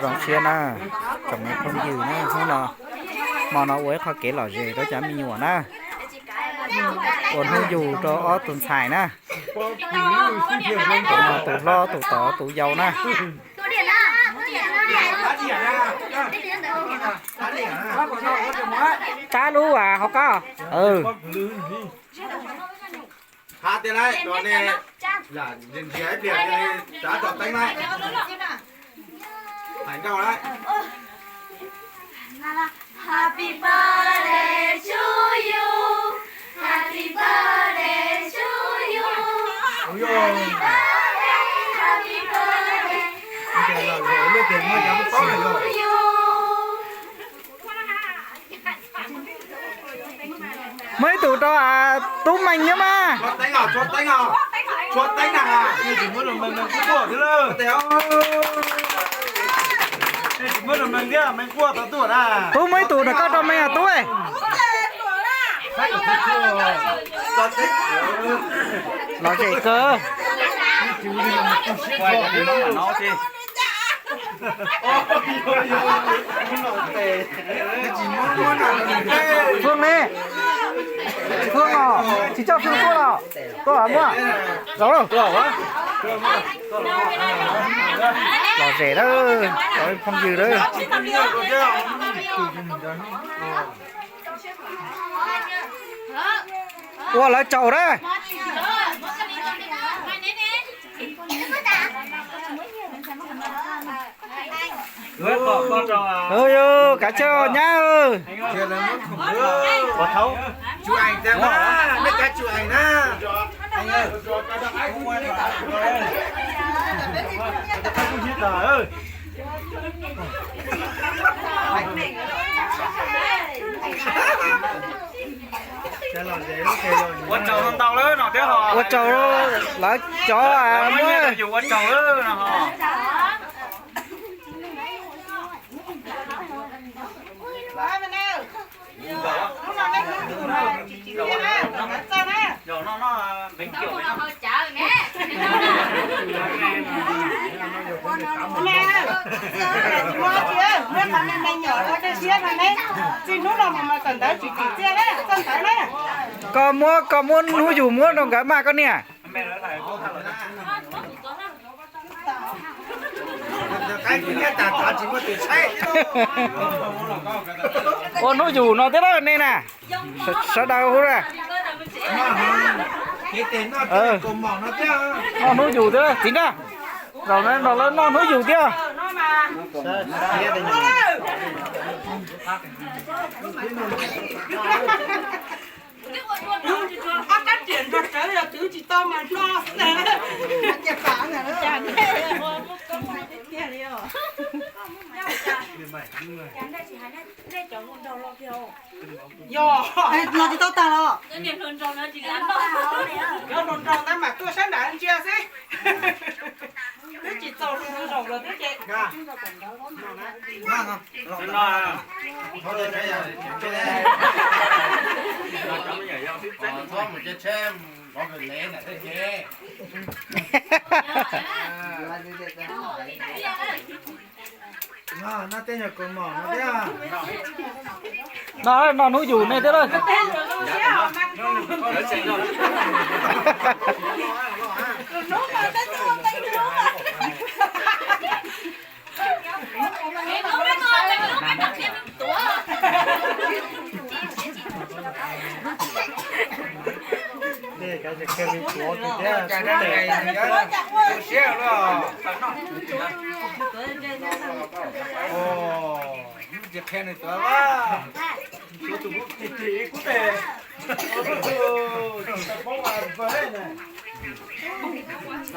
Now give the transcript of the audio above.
rong xe na chồng này không dư na không nó mà nó uế khó kể lò gì đó chả mi nhủa na còn hư dù cho ó tuần xài na tụ lo tụ tỏ tụ dầu na cá lú à không có hát tiền này còn này là nhìn thấy biển này đã chọn tay này hành cao đấy Happy birthday to you. Happy birthday to you. Happy birthday, happy birthday. Happy birthday to you. mấy tụ cho à tú mình nhá mà chốt tay nào chốt tay nào chốt tay nào à chỉ muốn được mình cũng của thế lơ téo chỉ muốn được mình kia mình của tao tuổi à tú mấy tụ là có cho mày à tú ơi nó chạy cơ quay cái nó chi Phương nè Phương à chỉ cho Phương tôi nào tôi hả mua rồi quá lò rẻ đó rồi không dư đó qua lại chầu đấy ơi cả cho nhá ơi có thấu chú ảnh xem đó mấy cái chú ảnh đó anh ơi ơi quất trầu con tàu lớn nào thế hả quất trầu là chó à mới dù quất trầu lớn nào hả rồi nó bánh kiểu đấy nó Chợ nè. Nè, mua chưa? Mua thằng này nhỏ nó cái xe này đấy. Chỉ lúc nào mà cần tới chỉ xe đấy, cần tới đấy. có mua nuôi dù mua đồng cả mà con nè cái kia ta chỉ có thể say con nuôi dù nó thế đó nên nè sao đâu ra cái tên nó cùng mỏng nó chứ nó nuôi dù thế chính ra rồi nó lên nó nuôi dù chưa Các chuyện vật trở là thứ chỉ to mà lo nè. Chả phá nè đó. Chả nè. Nó chỉ to ta lo. Nó nôn tròn ta mà tôi sáng đã ăn chia xí. Nó chỉ to nó rồng rồi thế chị. thôi đây là cái này thôi một cái xem có cái lẽ này thế chế nó tên là con mỏ nó thế à nó nuôi dù này thế thôi đây cái gì cái gì của cái này cái xe đó ồ cái khen này to quá chú tụi chị cũng thế ồ bố à vậy này